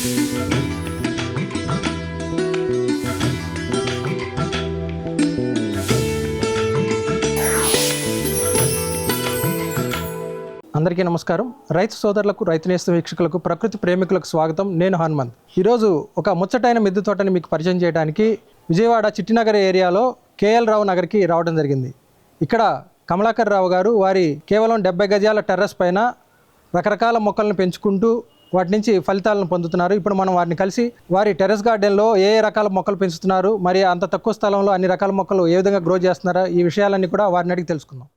అందరికీ నమస్కారం. రైతు సోదరులకు, రైతు నేస్త వీక్షకులకు, ప్రకృతి ప్రేమికులకు స్వాగతం. నేను హనుమంత్. ఈరోజు ఒక ముచ్చటైన మిద్దె తోటని మీకు పరిచయం చేయడానికి విజయవాడ చిట్టినగర్ ఏరియాలో కేఎల్ రావు నగర్కి రావడం జరిగింది. ఇక్కడ కమలాకర్ రావు గారు వారి కేవలం 70 గజాల టెర్రస్ పైన రకరకాల మొక్కలను పెంచుకుంటూ వాటి నుంచి ఫలితాలను పొందుతున్నారు. ఇప్పుడు మనం వారిని కలిసి వారి టెర్రస్ గార్డెన్లో ఏ రకాల మొక్కలు పెంచుతున్నారు, మరి అంత తక్కువ స్థలంలో అన్ని రకాల మొక్కలు ఏ విధంగా గ్రో చేస్తున్నారో ఈ విషయాలన్నీ కూడా వారిని అడిగి తెలుసుకుందాం.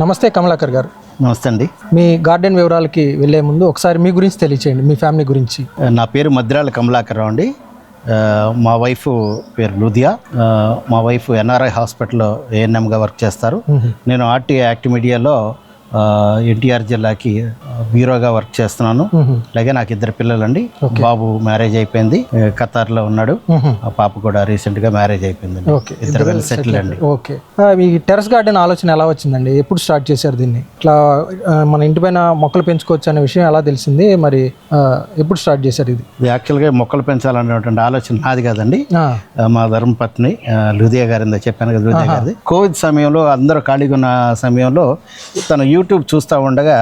నమస్తే కమలాకర్ గారు. నమస్తే అండి. మీ గార్డెన్ వివరాలకి వెళ్ళే ముందు ఒకసారి మీ గురించి తెలియచేయండి, మీ ఫ్యామిలీ గురించి. నా పేరు మద్రాల కమలాకర్ రావు అండి. మా వైఫ్ పేరు లుధియా. మా వైఫ్ ఎన్ఆర్ఐ హాస్పిటల్లో ఏఎన్ఎంగా వర్క్ చేస్తారు. నేను ఆర్టీ యాక్ట్ మీడియాలో ఎన్టీఆర్ జిల్లాకి బ్యూరోగా వర్క్ చేస్తున్నాను. అలాగే నాకు 2 పిల్లలండి. బాబు మ్యారేజ్ అయిపోయింది, ఖతార్లో ఉన్నాడు. ఆ పాప కూడా రీసెంట్గా మ్యారేజ్ అయిపోయింది. 2 వెల్ సెటిల్ అండి. ఓకే, మీ టెర్రస్ గార్డెన్ ఆలోచన ఎలా వచ్చిందండి? ఎప్పుడు స్టార్ట్ చేశారు దీన్ని? ఇట్లా మన ఇంటి పైన మొక్కలు పెంచుకోవచ్చు అనే విషయం ఎలా తెలిసింది? మరి ఎప్పుడు స్టార్ట్ చేశారు ఇది? యాక్చువల్గా మొక్కలు పెంచాలనేటువంటి ఆలోచన నాది కాదండి, మా ధర్మపత్ని లుధియా గారి చెప్పాను కదా, లుధియా గారిది. కోవిడ్ సమయంలో అందరూ ఖాళీగా ఉన్న సమయంలో తన యూట్యూబ్ చూస్తూ ఉండగా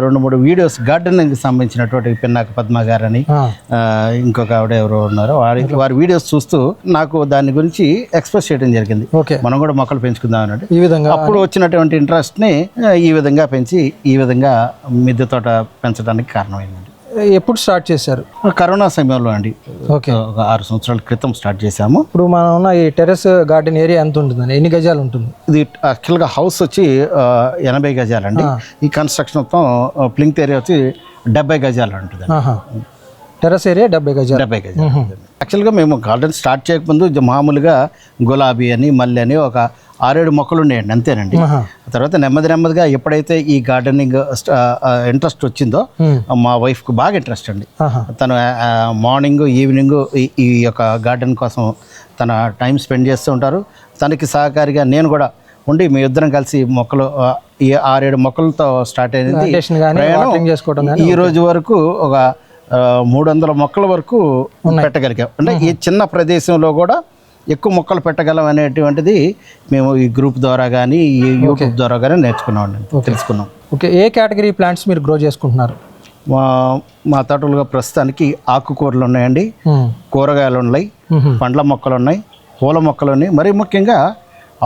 2-3 వీడియోస్ గార్డెనింగ్ సంబంధించినటువంటి పిన్నాక పద్మ గారని ఇంకొక ఆవిడ ఎవరో ఉన్నారు, వారి వీడియోస్ చూస్తూ నాకు దాని గురించి ఎక్స్ప్రెస్ చేయడం జరిగింది. మనం కూడా మొక్కలు పెంచుకుందాం అన్నట్టు. ఈ విధంగా అప్పుడు వచ్చినటువంటి ఇంట్రెస్ట్ని ఈ విధంగా పెంచి ఈ విధంగా మిద్దె తోట పెంచడానికి కారణమైంది. ఎప్పుడు స్టార్ట్ చేశారు? కరోనా సమయంలో అండి. ఓకే, ఒక 6 సంవత్సరాల క్రితం స్టార్ట్ చేశాము. ఇప్పుడు మనం ఉన్న ఈ టెర్రస్ గార్డెన్ ఏరియా ఎంత ఉంటుందండి? ఎన్ని గజాలు ఉంటుంది? ఇది యాక్చువల్గా హౌస్ వచ్చి 80 గజాలండి. ఈ కన్స్ట్రక్షన్ మొత్తం ప్లింత్ ఏరియా వచ్చి 70 గజాలు ఉంటుంది. టెర్రస్ ఏరియా 70 గజాలు. యాక్చువల్గా మేము గార్డెన్ స్టార్ట్ చేయకముందు మామూలుగా గులాబీ అని, మల్లె అని ఒక 6-7 మొక్కలు ఉండేయండి, అంతేనండి. తర్వాత నెమ్మదిగా ఎప్పుడైతే ఈ గార్డెనింగ్ ఇంట్రెస్ట్ వచ్చిందో మా వైఫ్కి బాగా ఇంట్రెస్ట్ అండి. తను మార్నింగ్ ఈవినింగ్ ఈ యొక్క గార్డెన్ కోసం తన టైం స్పెండ్ చేస్తూ ఉంటారు. తనకి సహకారిగా నేను కూడా ఉండి మీ ఇద్దరం కలిసి మొక్కలు ఈ 6-7 మొక్కలతో స్టార్ట్ అయింది. ఈ రోజు వరకు ఒక 300 మొక్కల వరకు పెట్టగలిగాం. అంటే ఈ చిన్న ప్రదేశంలో కూడా ఎక్కువ మొక్కలు పెట్టగలం అనేటువంటిది మేము ఈ గ్రూప్ ద్వారా కానీ ఈ యూట్యూబ్ ద్వారా కానీ తెలుసుకున్నాం. ఓకే, ఏ కేటగిరీ ప్లాంట్స్ మీరు గ్రో చేసుకుంటున్నారు? మా తోటలుగా ప్రస్తుతానికి ఆకుకూరలు ఉన్నాయండి, కూరగాయలు ఉన్నాయి, పండ్ల మొక్కలు ఉన్నాయి, పూల మొక్కలు ఉన్నాయి, మరీ ముఖ్యంగా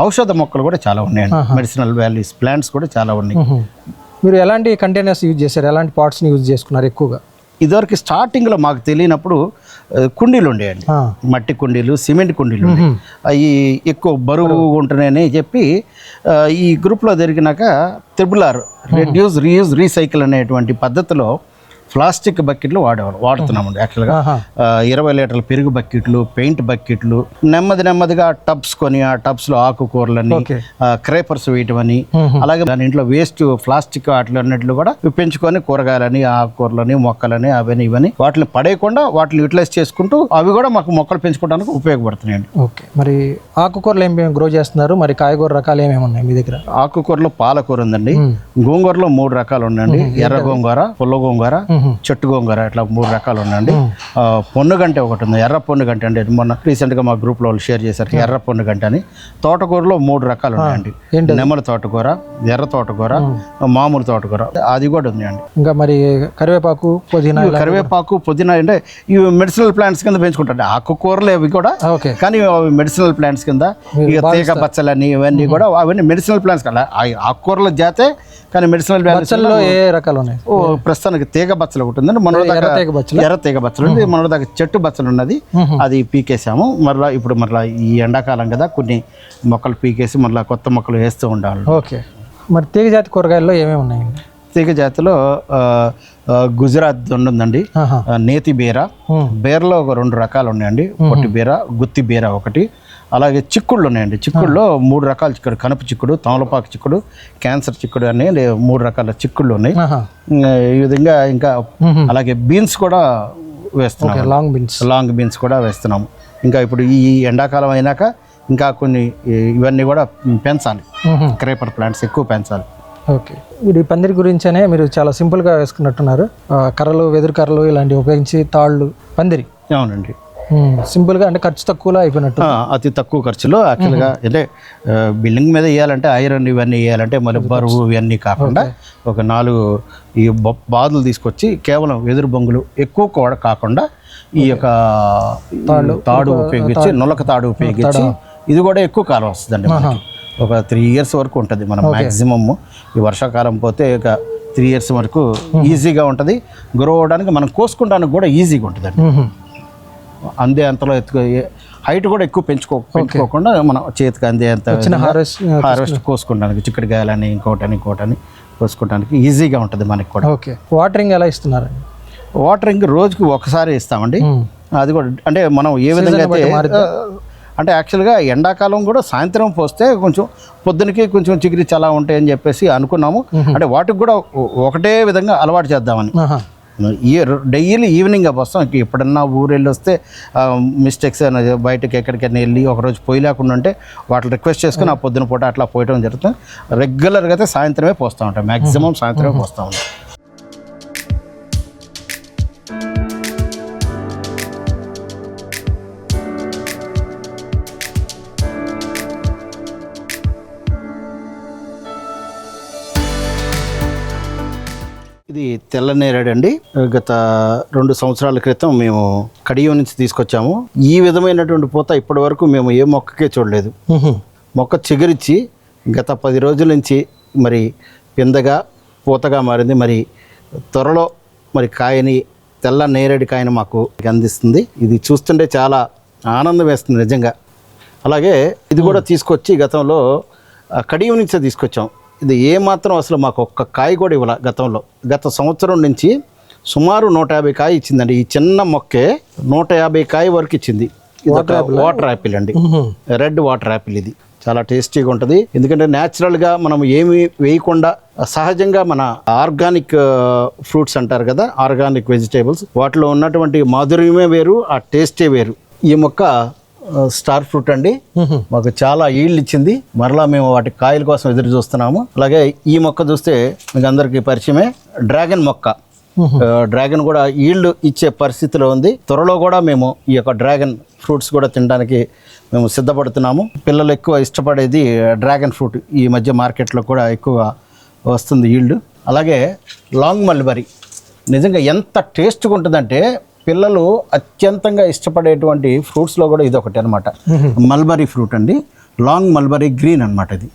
ఔషధ మొక్కలు కూడా చాలా ఉన్నాయండి. మెడిసినల్ వాల్యూస్ ప్లాంట్స్ కూడా చాలా ఉన్నాయి. మీరు ఎలాంటి కంటైనర్స్ యూజ్ చేశారు? ఎలాంటి పాట్స్ని యూజ్ చేసుకున్నారు ఎక్కువగా? ఇదివరకు స్టార్టింగ్లో మాకు తెలియనప్పుడు కుండీలు ఉండేయండి, మట్టి కుండీలు, సిమెంట్ కుండీలు. అవి ఎక్కువ బరువు ఉంటున్నాయని చెప్పి ఈ గ్రూప్లో జరిగినాక RRR రెడ్యూస్, రీయూజ్, రీసైకిల్ అనేటువంటి పద్ధతిలో ప్లాస్టిక్ బకెట్లు వాడుతున్నామండి. యాక్చువల్గా 20 లీటర్ల పెరుగు బకెట్లు, పెయింట్ బకెట్లు, నెమ్మదిగా టబ్స్ కొని ఆ టబ్స్లో ఆకుకూరలని, క్రేపర్స్ వేయటమని, అలాగే దాని ఇంట్లో వేస్ట్ ప్లాస్టిక్ వాటిలో అన్నింటిలో కూడా పెంచుకొని కూరగాయలని, ఆకుకూరలని, మొక్కలని, అవన్నీ ఇవన్నీ వాటిని పడేయకుండా వాటిని యూటిలైజ్ చేసుకుంటూ అవి కూడా మాకు మొక్కలు పెంచుకోవడానికి ఉపయోగపడుతున్నాయండి. ఓకే, మరి ఆకుకూరలు ఏం గ్రో చేస్తున్నారు? మరి కాయగూర రకాలు ఏమేమి ఉన్నాయి మీ దగ్గర? ఆకుకూరలో పాలకూర ఉందండి, గోంగూరలో 3 రకాలు ఉన్నాయండి. ఎర్ర గోంగూర, పుల్ల గోంగూర, చెట్టు గోంగూర, ఇట్లా 3 రకాలు ఉన్నాయండి. పొన్నుగంట ఒకటి ఉంది, ఎర్ర పొన్నుగంట అండి. మొన్న రీసెంట్గా మా గ్రూప్లో వాళ్ళు షేర్ చేశారు, ఎర్ర పొన్నుగంట అని. తోటకూరలో 3 రకాలు ఉన్నాయండి. నెమలి తోటకూర, ఎర్ర తోటకూర, మామూలు తోటకూర, అది కూడా ఉందండి. ఇంకా మరి కరివేపాకు, పుదీనా. కరివేపాకు, పుదీనా అంటే ఇవి మెడిసినల్ ప్లాంట్స్ కింద పెంచుకుంటారు. ఆకుకూరలు అవి కూడా, కానీ అవి మెడిసినల్ ప్లాంట్స్ కింద. ఇక తీగ బచ్చలని ఇవన్నీ కూడా అవన్నీ మెడిసినల్ ప్లాంట్స్ కదా. ఆకుకూరల జాతే కానీ మెడిసినల్ వాల్యూస్ బచ్చల్లో ఏ రకాలు ఉన్నాయి? ప్రస్తుతానికి తీగ బచ్చలు ఒకటి ఉందండి. మన ఎర్ర తీగ బచ్చలు? ఎర్ర తీగ బచ్చలు ఉంది. మన దాకా చెట్టు బచ్చలు ఉన్నది, అది పీకేసాము. మరలా ఇప్పుడు మరలా ఈ ఎండాకాలం కదా, కొన్ని మొక్కలు పీకేసి మరలా కొత్త మొక్కలు వేస్తూ ఉండాలి. ఓకే. మరి తీగ జాతి కూరగాయల్లో ఏమేమి ఉన్నాయండి? తీగ జాతిలో గుజరాత్ ఉందండి, నేతి బీర, బీరలో ఒక 2 రకాలు ఉన్నాయండి. పొట్టి బీర, గుత్తి బీర ఒకటి. అలాగే చిక్కుళ్ళు ఉన్నాయండి. చిక్కుళ్ళు 3 రకాల చిక్కుడు, కనుపు చిక్కుడు, తమలపాకు చిక్కుడు, క్యాన్సర్ చిక్కుడు అని 3 రకాల చిక్కుళ్ళు ఉన్నాయి. ఈ విధంగా ఇంకా అలాగే బీన్స్ కూడా వేస్తున్నాం, లాంగ్ బీన్స్ కూడా వేస్తున్నాము. ఇంకా ఇప్పుడు ఈ ఎండాకాలం అయినాక ఇంకా కొన్ని ఇవన్నీ కూడా పెంచాలి, క్రేపర్ ప్లాంట్స్ ఎక్కువ పెంచాలి. ఓకే. ఈ పందిరి గురించనే మీరు చాలా సింపుల్గా వేసుకున్నట్టున్నారు. కర్రలు, వెదురు కర్రలు ఇలాంటివి ఉపయోగించి తాళ్ళు పందిరి. అవునండి, సింపుల్గా, అంటే ఖర్చు తక్కువలో అయిపోయినట్టు. అతి తక్కువ ఖర్చులో యాక్చువల్గా అంటే బిల్డింగ్ మీద వేయాలంటే ఐరన్ ఇవన్నీ వేయాలంటే మళ్ళీ బరువు ఇవన్నీ కాకుండా ఒక 4 ఈ బాదులు తీసుకొచ్చి కేవలం వెదురు బొంగులు ఎక్కువ కూడా కాకుండా ఈ యొక్క తాడు ఉపయోగించి, నులక తాడు ఉపయోగించి ఇది కూడా ఎక్కువ కాలం వస్తుందండి. ఒక 3 years వరకు ఉంటుంది మనం మ్యాక్సిమమ్. ఈ వర్షాకాలం పోతే ఒక 3 years వరకు ఈజీగా ఉంటుంది. గ్రో అవడానికి మనం కోసుకోవడానికి కూడా ఈజీగా ఉంటుందండి. అందే అంతలో హైట్ కూడా ఎక్కువ పెంచుకోకుండా మనం చేతికి అందే అంత హార్వెస్ట్ కోసుకోవడానికి, చిక్కుడుకాయలని ఇంకోటని కోసుకోవడానికి ఈజీగా ఉంటుంది మనకి కూడా. ఓకే. వాటరింగ్ ఎలా ఇస్తున్నారు? వాటరింగ్ రోజుకి ఒకసారి ఇస్తామండి. అది కూడా అంటే మనం ఏ విధంగా అయితే అంటే యాక్చువల్గా ఎండాకాలం కూడా సాయంత్రం పోస్తే కొంచెం పొద్దునకి కొంచెం చిగురి చాలా ఉంటాయని చెప్పేసి అనుకున్నాము. అంటే వాటికి కూడా ఒకటే విధంగా అలవాటు చేద్దామని. డైలీ ఈవినింగ్ వస్తాం. ఎప్పుడన్నా ఊరు వెళ్ళి వస్తే మిస్టేక్స్ బయటకి ఎక్కడికైనా వెళ్ళి ఒకరోజు పోయి లేకుండా ఉంటే వాటిని రిక్వెస్ట్ చేసుకుని ఆ పొద్దున పూట అట్లా పోయడం జరుగుతుంది. రెగ్యులర్గా అయితే సాయంత్రమే పోస్తూ ఉంటాం, మ్యాక్సిమం సాయంత్రమే పోస్తూ ఉంటాం. ఇది తెల్ల నేరేడు అండి. గత 2 సంవత్సరాల క్రితం మేము కడియం నుంచి తీసుకొచ్చాము. ఈ విధమైనటువంటి పూత ఇప్పటి వరకు మేము ఏ మొక్కకే చూడలేదు. మొక్క చిగురిచ్చి గత 10 రోజుల నుంచి మరి పిందగా పూతగా మారింది. మరి త్వరలో మరి కాయని, తెల్ల నేరేడు కాయని మాకు అందిస్తుంది. ఇది చూస్తుంటే చాలా ఆనందం వేస్తుంది నిజంగా. అలాగే ఇది కూడా తీసుకొచ్చి గతంలో కడియం నుంచే తీసుకొచ్చాం. ఇది ఏమాత్రం అసలు మాకు ఒక్క కాయ కూడా ఇవ్వాల. గత సంవత్సరం నుంచి సుమారు 150 కాయ ఇచ్చిందండి. ఈ చిన్న మొక్కే 150 కాయ వరకు ఇచ్చింది. ఇది ఒక వాటర్ యాపిల్ అండి, రెడ్ వాటర్ యాపిల్. ఇది చాలా టేస్టీగా ఉంటుంది. ఎందుకంటే న్యాచురల్గా మనం ఏమి వేయకుండా సహజంగా మన ఆర్గానిక్ ఫ్రూట్స్ అంటారు కదా, ఆర్గానిక్ వెజిటేబుల్స్, వాటిలో ఉన్నటువంటి మాధుర్యమే వేరు, ఆ టేస్టే వేరు. ఈ మొక్క స్టార్ ఫ్రూట్ అండి, మాకు చాలా ఈల్డ్ ఇచ్చింది. మరలా మేము వాటి కాయల కోసం ఎదురు చూస్తున్నాము. అలాగే ఈ మొక్క చూస్తే మీకు అందరికీ పరిచయమే, డ్రాగన్ మొక్క. డ్రాగన్ కూడా ఈల్డ్ ఇచ్చే పరిస్థితిలో ఉంది. త్వరలో కూడా మేము ఈ యొక్క డ్రాగన్ ఫ్రూట్స్ కూడా తినడానికి మేము సిద్ధపడుతున్నాము. పిల్లలు ఎక్కువ ఇష్టపడేది డ్రాగన్ ఫ్రూట్. ఈ మధ్య మార్కెట్లో కూడా ఎక్కువ వస్తుంది ఈల్డ్. అలాగే లాంగ్ మల్బరీ నిజంగా ఎంత టేస్ట్గా ఉంటుందంటే పిల్లలు అత్యంతంగా ఇష్టపడేటువంటి ఫ్రూట్స్లో కూడా ఇది ఒకటి అనమాట. మల్బరీ ఫ్రూట్ అండి, లాంగ్ మల్బరీ గ్రీన్ అనమాట. ఇది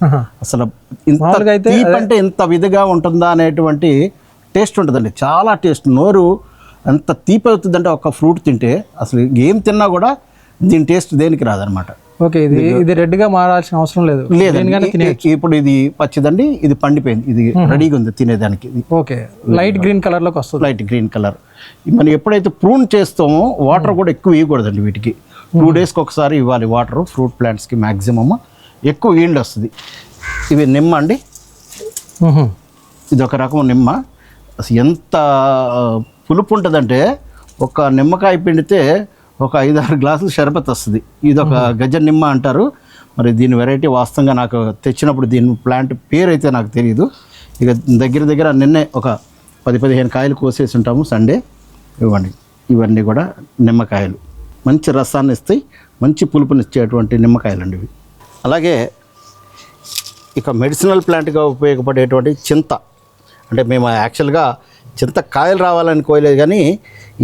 అసలు ఇంత తీపి అంటే ఇంత విధిగా ఉంటుందా అనేటువంటి టేస్ట్ ఉంటుందండి. చాలా టేస్ట్, నోరు ఎంత తీపి అవుతుందంటే ఒక ఫ్రూట్ తింటే అసలు ఏం తిన్నా కూడా దీని టేస్ట్ దేనికి రాదనమాట. ఓకే. ఇది రెడ్గా మారాల్సిన అవసరం లేదు. ఇప్పుడు ఇది పచ్చిదండి, ఇది పండిపోయింది, ఇది రెడీగా ఉంది తినేదానికి. ఓకే. లైట్ గ్రీన్ కలర్లోకి వస్తుంది. Light green colour. మనం ఎప్పుడైతే ప్రూన్ చేస్తామో వాటర్ కూడా ఎక్కువ ఇవ్వకూడదండి వీటికి. 2 daysకి ఒకసారి ఇవ్వాలి వాటర్. ఫ్రూట్ ప్లాంట్స్కి మ్యాక్సిమమ్ ఎక్కువ ఈల్డ్ వస్తుంది. ఇవి నిమ్మ అండి, ఇది ఒక రకం నిమ్మ. అసలు ఎంత పులుపు ఉంటుందంటే ఒక నిమ్మకాయ పిండితే ఒక 5-6 గ్లాసులు షర్బత్ వస్తుంది. ఇది ఒక గజ నిమ్మ అంటారు. మరి దీని వెరైటీ వాస్తవంగా నాకు తెచ్చినప్పుడు దీని ప్లాంట్ పేరు అయితే నాకు తెలియదు. ఇక దగ్గర నిన్నే ఒక 10-15 కాయలు కోసేసి ఉంటాము సండే. ఇవ్వండి, ఇవన్నీ కూడా నిమ్మకాయలు. మంచి రసాన్ని ఇస్తాయి, మంచి పులుపునిచ్చేటువంటి నిమ్మకాయలు అండి ఇవి. అలాగే ఇక మెడిసినల్ ప్లాంట్గా ఉపయోగపడేటువంటి చింత. అంటే మేము యాక్చువల్గా చింత కాయలు రావాలని కోయలేదు, కానీ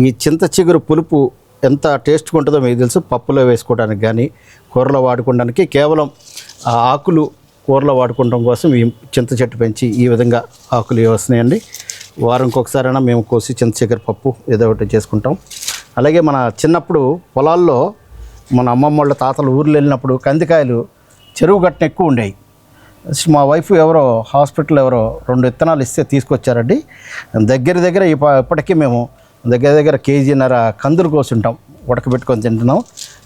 ఈ చింత చిగురు పులుపు ఎంత టేస్ట్గా ఉంటుందో మీకు తెలుసు. పప్పులో వేసుకోవడానికి కానీ కూరలో వాడుకోవడానికి కేవలం ఆ ఆకులు కూరలో వాడుకోవడం కోసం ఈ చింత చెట్టు పెంచి ఈ విధంగా ఆకులు వస్తున్నాయండి. వారంకి ఒకసారైనా మేము కోసి చింత చక్కెర పప్పు ఏదో ఒకటి చేసుకుంటాం. అలాగే మన చిన్నప్పుడు పొలాల్లో మన అమ్మమ్మ వాళ్ళ తాతలు ఊర్లు వెళ్ళినప్పుడు కందికాయలు చెరువు గట్టున ఎక్కువ ఉండేవి. మా వైఫ్ ఎవరో హాస్పిటల్ ఎవరో 2 విత్తనాలు ఇస్తే తీసుకొచ్చారండి. దగ్గర ఇప్పటికీ మేము దగ్గర కేజీన్నర కందులు కోసుంటాం, ఉడకబెట్టుకొని తింటున్నాం.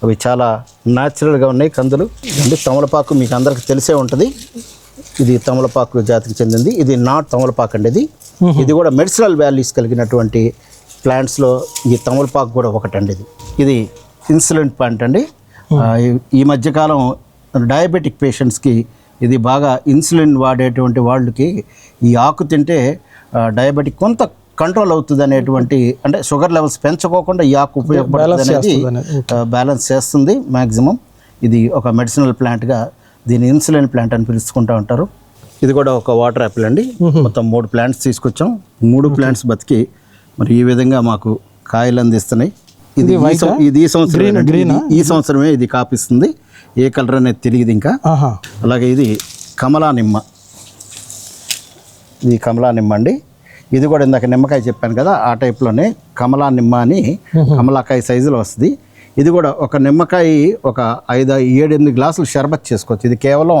అవి చాలా న్యాచురల్గా ఉన్నాయి కందులు. అంటే తమలపాకు మీకు అందరికీ తెలిసే ఉంటుంది. ఇది తమలపాకు జాతికి చెందింది. ఇది నాట్ తమలపాకు అండి. ఇది కూడా మెడిసినల్ వాల్యూస్ కలిగినటువంటి ప్లాంట్స్లో ఈ తమలపాకు కూడా ఒకటండి. ఇది ఇన్సులిన్ ప్లాంట్ అండి. ఈ మధ్యకాలం డయాబెటిక్ పేషెంట్స్కి ఇది బాగా ఇన్సులిన్ వాడేటువంటి వాళ్ళకి ఈ ఆకు తింటే డయాబెటిక్ కొంత కంట్రోల్ అవుతుంది అనేటువంటి, అంటే షుగర్ లెవెల్స్ పెంచుకోకుండా ఈ ఆకు ఉపయోగపడుతుంది అనేది బ్యాలెన్స్ చేస్తుంది మ్యాక్సిమం. ఇది ఒక మెడిసినల్ ప్లాంట్గా దీన్ని ఇన్సులిన్ ప్లాంట్ అని పిలుచుకుంటూ ఉంటారు. ఇది కూడా ఒక వాటర్ యాపిల్ అండి. మొత్తం 3 ప్లాంట్స్ తీసుకొచ్చాం. 3 ప్లాంట్స్ బతికి మరి ఈ విధంగా మాకు కాయలు అందిస్తున్నాయి. ఇది ఈ సంవత్సరం ఈ సంవత్సరమే ఇది కాపిస్తుంది. ఏ కలర్ అనేది తెలియదు ఇంకా. అలాగే ఇది కమలా నిమ్మ. ఇది కమలా నిమ్మ అండి. ఇది కూడా ఇందాక నిమ్మకాయ చెప్పాను కదా, ఆ టైప్లోనే కమలా నిమ్మ అని కమలాకాయ సైజులో వస్తుంది. ఇది కూడా ఒక నిమ్మకాయ ఒక 5-7-8 గ్లాసులు షర్బత్ చేసుకోవచ్చు. ఇది కేవలం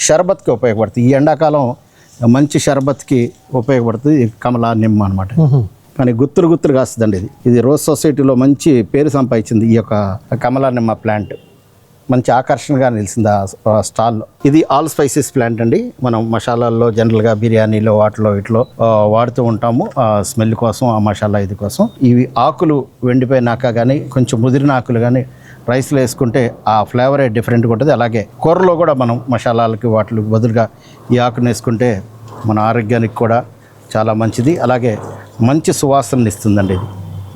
షర్బత్కి ఉపయోగపడుతుంది. ఈ ఎండాకాలం మంచి షర్బత్కి ఉపయోగపడుతుంది ఈ కమలా నిమ్మ అనమాట. కానీ గుత్తులు కాస్తుందండి. ఇది రోజ్ సొసైటీలో మంచి పేరు సంపాదించింది ఈ యొక్క కమలా నిమ్మ ప్లాంట్. మంచి ఆకర్షణగా నిలిచింది ఆ స్టాల్లో. ఇది ఆల్ స్పైసెస్ ప్లాంట్ అండి. మనం మసాలాల్లో జనరల్గా బిర్యానీలో వాటిలో వీటిలో వాడుతూ ఉంటాము ఆ స్మెల్ కోసం, ఆ మసాలా ఇది కోసం. ఇవి ఆకులు వెండిపోయినాక కానీ కొంచెం ముదిరిన ఆకులు కానీ రైస్లో వేసుకుంటే ఆ ఫ్లేవరే డిఫరెంట్గా ఉంటుంది. అలాగే కూరలో కూడా మనం మసాలాలకి వాటికి బదులుగా ఈ ఆకును వేసుకుంటే మన ఆరోగ్యానికి కూడా చాలా మంచిది. అలాగే మంచి సువాసనని ఇస్తుందండి ఇది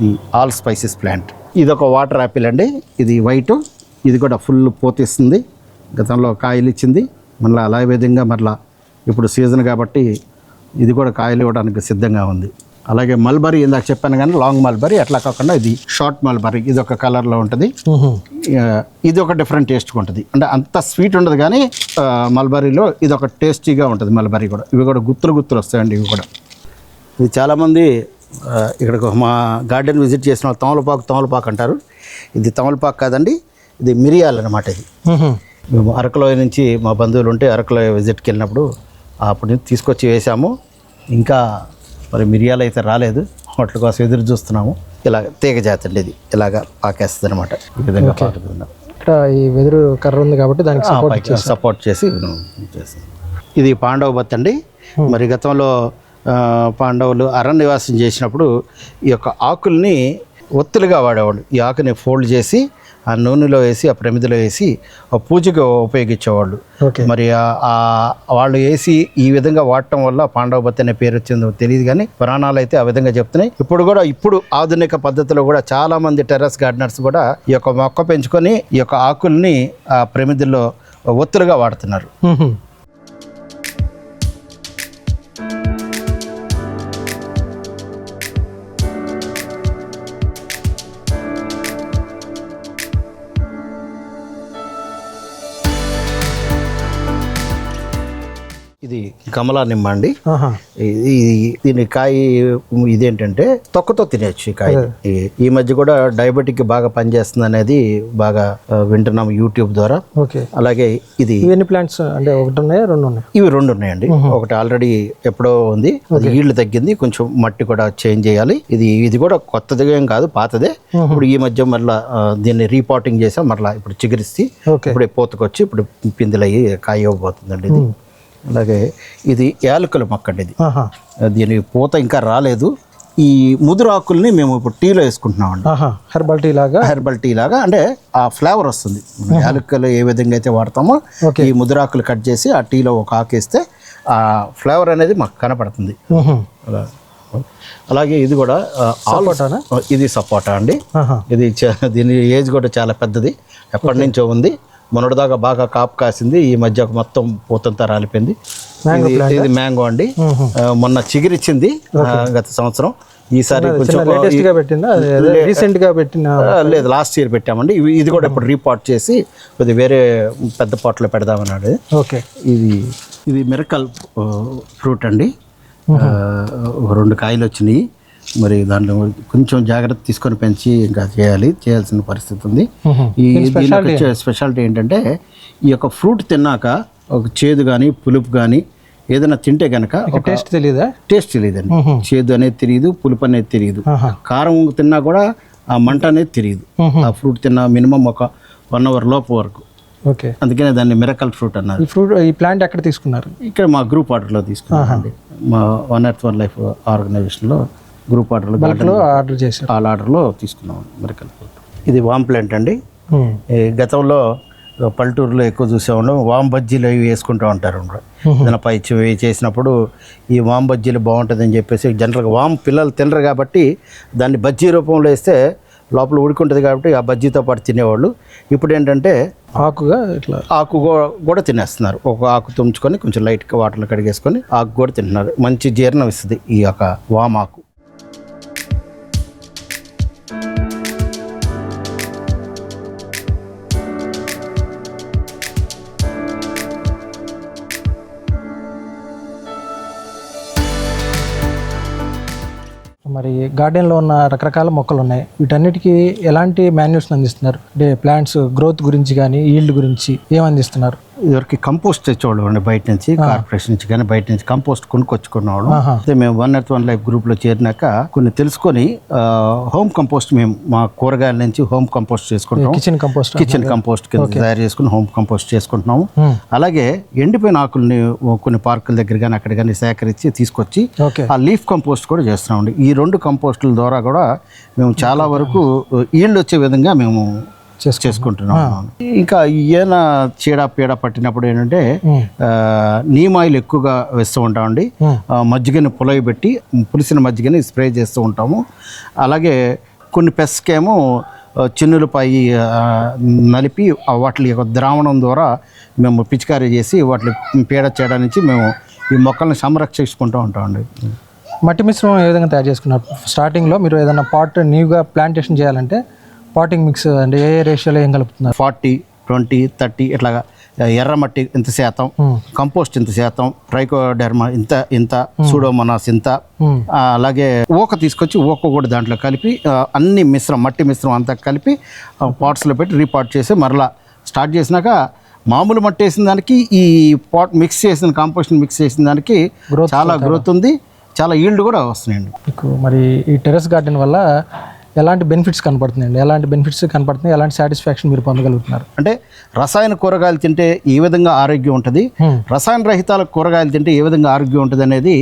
ఈ ఆల్ స్పైసెస్ ప్లాంట్. ఇది ఒక వాటర్ యాపిల్ అండి. ఇది వైట్. ఇది కూడా ఫుల్ పోతిస్తుంది. గతంలో కాయలు ఇచ్చింది. మళ్ళీ అలా విధంగా మళ్ళీ ఇప్పుడు సీజన్ కాబట్టి ఇది కూడా కాయలు ఇవ్వడానికి సిద్ధంగా ఉంది. అలాగే మల్బరీ ఇందాక చెప్పాను కానీ లాంగ్ మల్బరీ, అట్లా కాకుండా ఇది షార్ట్ మల్బరీ. ఇది ఒక కలర్లో ఉంటుంది. ఇది ఒక డిఫరెంట్ టేస్ట్గా ఉంటుంది. అంటే అంత స్వీట్ ఉండదు కానీ మల్బరీలో ఇది ఒక టేస్టీగా ఉంటుంది. మల్బరీ కూడా ఇవి కూడా గుత్తులు వస్తాయండి. ఇవి కూడా ఇది చాలామంది ఇక్కడికి మా గార్డెన్ విజిట్ చేసిన వాళ్ళు తమలపాకు అంటారు. ఇది తమలపాకు కాదండి, ఇది మిరియాలు అనమాట. ఇది మేము అరకులోయ నుంచి మా బంధువులు ఉంటే అరకులోయ విజిట్కి వెళ్ళినప్పుడు అప్పటి నుంచి తీసుకొచ్చి వేసాము. ఇంకా మరి మిరియాలు అయితే రాలేదు, వాటి కోసం ఎదురు చూస్తున్నాము. ఇలా తీగ జాతి అండి. ఇది ఇలాగా పాకేస్తుంది అనమాట. ఈ విధంగా పాకుతుంది. ఇక్కడ ఈ వెదురు కర్ర ఉంది కాబట్టి దానికి సపోర్ట్ చేసి చేస్తుంది. ఇది పాండవ బత్తి అండి. మరి గతంలో పాండవులు అరణ్యవాసం చేసినప్పుడు ఈ యొక్క ఆకుల్ని ఒత్తులుగా వాడేవాళ్ళు. ఈ ఆకుని ఫోల్డ్ చేసి ఆ నూనెలో వేసి ఆ ప్రమిదిలో వేసి ఆ పూజకు ఉపయోగించేవాళ్ళు. మరి వాళ్ళు వేసి ఈ విధంగా వాడటం వల్ల పాండవ బత్తి అనే పేరు వచ్చిందో తెలియదు కానీ పురాణాలు అయితే ఆ విధంగా చెప్తున్నాయి. ఇప్పుడు ఆధునిక పద్ధతిలో కూడా చాలా మంది టెర్రస్ గార్డెనర్స్ కూడా ఈ యొక్క మొక్క పెంచుకొని ఈ యొక్క ఆకుల్ని ఆ ప్రమిదిలో ఒత్తులుగా వాడుతున్నారు. ఇది కమలా నిమ్మ అండి. దీని కాయ ఇదేంటంటే తొక్కతో తినేచ్చు ఈ కాయ. ఈ మధ్య కూడా డయాబెటిక్ బాగా పనిచేస్తుంది అనేది బాగా వింటున్నాం యూట్యూబ్ ద్వారా. అలాగే ఇది ప్లాంట్స్ అంటే ఒకటి ఉన్నాయా, 2 ఉన్నాయి? ఇవి 2 ఉన్నాయండి. ఒకటి ఆల్రెడీ ఎప్పుడో ఉంది, అది ఈల్డ్ తగ్గింది, కొంచెం మట్టి కూడా చేంజ్ చేయాలి. ఇది కూడా కొత్తదిగా ఏం కాదు, పాతదే. ఇప్పుడు ఈ మధ్య మళ్ళీ దీన్ని రీపాటింగ్ చేసాం. మళ్ళీ ఇప్పుడు చిగురిస్తే ఇప్పుడు పోతకొచ్చి ఇప్పుడు పిందెలయ్యి కాయ ఇవ్వబోతుందండి ఇది. అలాగే ఇది యాలకుల మొక్క అండి. ఇది దీని పూత ఇంకా రాలేదు. ఈ ముదురు ఆకుల్ని మేము ఇప్పుడు టీలో వేసుకుంటున్నామండి. హెర్బల్ టీ లాగా అంటే ఆ ఫ్లేవర్ వస్తుంది. యాలకులు ఏ విధంగా అయితే వాడతామో ఈ ముదురాకులు కట్ చేసి ఆ టీలో ఒక ఆకు వేస్తే ఆ ఫ్లేవర్ అనేది మాకు కనపడుతుంది. అలాగే ఇది కూడా ఇది సపోటా అండి. ఇది దీని ఏజ్ కూడా చాలా పెద్దది, ఎప్పటి నుంచో ఉంది. మొన్నటిదాకా బాగా కాపు కాసింది, ఈ మధ్య మొత్తం పూతంతా రాలిపోయింది. ఇది మ్యాంగో అండి. మొన్న చిగురిచ్చింది గత సంవత్సరం. ఈసారి కొంచెం లేటెస్ట్ గా పెట్టిందా రీసెంట్ గా పెట్టిన లేదు లాస్ట్ ఇయర్ పెట్టామండి. ఇది కూడా ఇప్పుడు రీపాట్ చేసి కొద్దిగా వేరే పెద్ద పాట్లో పెడదామన్నాడు. ఓకే, ఇది మిరకల్ ఫ్రూట్ అండి. ఒక 2 కాయలు వచ్చినాయి. మరి దాంట్లో కొంచెం జాగ్రత్త తీసుకొని పెంచి ఇంకా చేయాల్సిన పరిస్థితి ఉంది. దీనికి స్పెషాలిటీ ఏంటంటే ఈ యొక్క ఫ్రూట్ తిన్నాక ఒక చేదు కానీ పులుపు కానీ ఏదైనా తింటే కనుక టేస్ట్ తెలియదండి. చేదు అనేది తెలియదు, పులుపు అనేది తెలియదు. కారం తిన్నా కూడా ఆ మంట అనేది తెలియదు. ఆ ఫ్రూట్ తిన్నా మినిమం ఒక 1 hour లోపు వరకు. ఓకే, అందుకనే దాన్ని మిరకల్ ఫ్రూట్ అన్నారు. ఈ ప్లాంట్ ఎక్కడ తీసుకున్నారు? ఇక్కడ మా గ్రూప్ ఆర్డర్లో తీసుకున్నామండి. మా వన్ ఎర్త్ వన్ లైఫ్ ఆర్గనైజేషన్లో గ్రూప్ ఆర్డర్లో ఆర్డర్ చేశారు. ఆ ఆర్డర్లో తీసుకున్నాం మిరకల్ ఫ్రూట్. ఇది వామ్ ప్లాంట్ అండి. గతంలో పల్లెటూరులో ఎక్కువ చూసేవాళ్ళం. వామ్ బజ్జీలు అవి వేసుకుంటూ ఉంటారు. ఏదైనా పై చేసినప్పుడు ఈ వామ్ బజ్జీలు బాగుంటుందని చెప్పేసి జనరల్గా వామ్ పిల్లలు తినరు కాబట్టి దాన్ని బజ్జీ రూపంలో వేస్తే లోపల ఉడికుంటుంది కాబట్టి ఆ బజ్జీతో పాటు తినేవాళ్ళు. ఇప్పుడు ఏంటంటే ఆకుగా ఇట్లా ఆకు కూడా తినేస్తున్నారు. ఒక ఆకు తుంచుకొని కొంచెం లైట్గా వాటర్లో కడిగేసుకొని ఆకు కూడా తింటున్నారు. మంచి జీర్ణం ఇస్తుంది ఈ యొక్క వామ్ ఆకు. మరి గార్డెన్లో ఉన్న రకరకాల మొక్కలు ఉన్నాయి. వీటన్నిటికీ ఎలాంటి మాన్యూర్స్ అందిస్తున్నారు? అంటే ప్లాంట్స్ గ్రోత్ గురించి కానీ ఈల్డ్ గురించి ఏం అందిస్తున్నారు? ఇదివరకు కంపోస్ట్ తెచ్చేవాళ్ళు అండి బయట నుంచి, కార్పొరేషన్ నుంచి కానీ బయట నుంచి కంపోస్ట్ కొనుక్కొచ్చుకునేవాళ్ళు. అయితే మేము వన్ ఎర్త్ వన్ లైఫ్ గ్రూప్లో చేరినాక కొన్ని తెలుసుకొని హోమ్ కంపోస్ట్ మేము మా కూరగాయల నుంచి హోమ్ కంపోస్ట్ చేసుకుంటాం. కిచెన్ కంపోస్ట్ కింద తయారు చేసుకుని హోమ్ కంపోస్ట్ చేసుకుంటున్నాము. అలాగే ఎండిపోయిన ఆకుల్ని కొన్ని పార్కుల దగ్గర కానీ అక్కడ కానీ సేకరించి తీసుకొచ్చి ఆ లీఫ్ కంపోస్ట్ కూడా చేస్తున్నామండి. ఈ 2 కంపోస్టుల ద్వారా కూడా మేము చాలా వరకు ఈల్డ్ వచ్చే విధంగా మేము చేసుకుంటున్నాం. ఇంకా ఏమైనా చీడ పట్టినప్పుడు ఏంటంటే నీమ్ ఆయిల్ ఎక్కువగా వేస్తూ ఉంటామండి. మజ్జిగని పులిసిన పులిసిన మజ్జిగని స్ప్రే చేస్తూ ఉంటాము. అలాగే కొన్ని పెస్కేమో చిన్నులపై నలిపి వాటి యొక్క ద్రావణం ద్వారా మేము పిచికారీ చేసి వాటి పీడ చీడ నుంచి మేము ఈ మొక్కల్ని సంరక్షించుకుంటూ ఉంటామండి. మట్టి మిశ్రమం ఏ విధంగా తయారు చేసుకున్నారు? స్టార్టింగ్లో మీరు ఏదైనా పాట్ న్యూగా ప్లాంటేషన్ చేయాలంటే పాటింగ్ మిక్స్ అంటే ఏ రేషియోలో ఏం కలుపుతున్నారు? 40, 20, 30 ఇట్లాగా. ఎర్రమట్టి ఇంత శాతం, కంపోస్ట్ ఇంత శాతం, ట్రైకోడెర్మా ఇంత, సూడోమోనాస్ ఇంత, అలాగే ఊక తీసుకొచ్చి ఊక కూడా దాంట్లో కలిపి అన్ని మట్టి మిశ్రమం అంతా కలిపి పాట్స్లో పెట్టి రీపాట్ చేసి మరలా స్టార్ట్ చేసినాక మామూలు మట్టి వేసిన దానికి ఈ పాట్ కంపోస్ట్ మిక్స్ చేసిన దానికి చాలా గ్రోత్ ఉంది, చాలా ఈల్డ్ కూడా వస్తున్నాయండి. మీకు మరి ఈ టెర్రస్ గార్డెన్ వల్ల ఎలాంటి బెనిఫిట్స్ కనపడుతున్నాయండి? ఎలాంటి సాటిస్ఫాక్షన్ మీరు పొందగలుగుతున్నారు? అంటే రసాయన కూరగాయలు తింటే ఏ విధంగా ఆరోగ్యం ఉంటుంది, రసాయన రహితాల కూరగాయలు తింటే ఏ విధంగా ఆరోగ్యం ఉంటుంది అనేది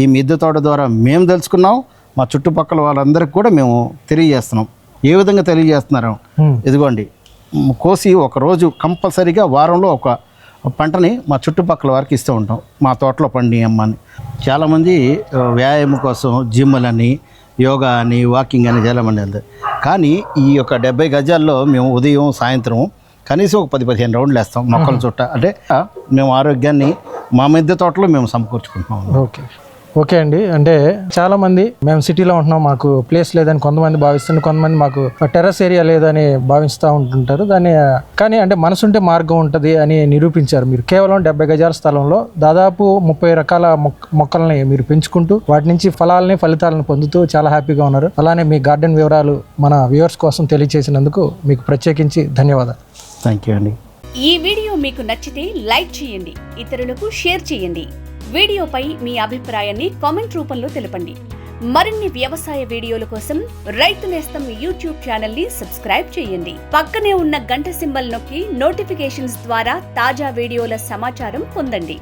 ఈ మిద్దె తోట ద్వారా మేము తెలుసుకున్నాం. మా చుట్టుపక్కల వాళ్ళందరికీ కూడా మేము తెలియజేస్తున్నాం. ఏ విధంగా తెలియజేస్తున్నారు? ఇదిగోండి, కోసి ఒకరోజు కంపల్సరీగా వారంలో ఒక పంటని మా చుట్టుపక్కల వారికి ఇస్తూ ఉంటాం. మా తోటలో పండి అమ్మని. చాలామంది వ్యాయామం కోసం జిమ్లని, యోగా అని, వాకింగ్ అని చాలామంది వెళ్తారు. కానీ ఈ యొక్క 70 గజాల్లో మేము ఉదయం సాయంత్రం కనీసం ఒక 10-15 రౌండ్లు వేస్తాం మొక్కల చుట్ట. అంటే మేము ఆరోగ్యాన్ని మా మిద్దె తోటలో మేము సమకూర్చుకుంటున్నాం. ఓకే అండి. అంటే చాలామంది మేము సిటీలో ఉంటున్నాం, మాకు ప్లేస్ లేదని కొంతమంది భావిస్తున్నారు, కొంతమంది మాకు టెర్రస్ ఏరియా లేదని భావిస్తూ ఉంటుంటారు. కానీ అంటే మనసుంటే మార్గం ఉంటుంది అని నిరూపించారు మీరు. కేవలం 70 గజాల స్థలంలో దాదాపు 30 రకాల మొక్కల్ని మీరు పెంచుకుంటూ వాటి నుంచి ఫలితాలను పొందుతూ చాలా హ్యాపీగా ఉన్నారు. అలానే మీ గార్డెన్ వివరాలు మన వ్యూవర్స్ కోసం తెలియజేసినందుకు మీకు ప్రత్యేకించి ధన్యవాదాలు. థ్యాంక్ యూ అండి. ఈ వీడియో మీకు నచ్చితే లైక్ చేయండి, ఇతరులకు షేర్ చేయండి. వీడియోపై మీ అభిప్రాయాన్ని కామెంట్ రూపంలో తెలపండి. మరిన్ని వ్యవసాయ వీడియోల కోసం రైతు నేస్తం యూట్యూబ్ ఛానల్ ని సబ్స్క్రైబ్ చేయండి. పక్కనే ఉన్న గంట సింబల్ నొక్కి నోటిఫికేషన్స్ ద్వారా తాజా వీడియోల సమాచారం పొందండి.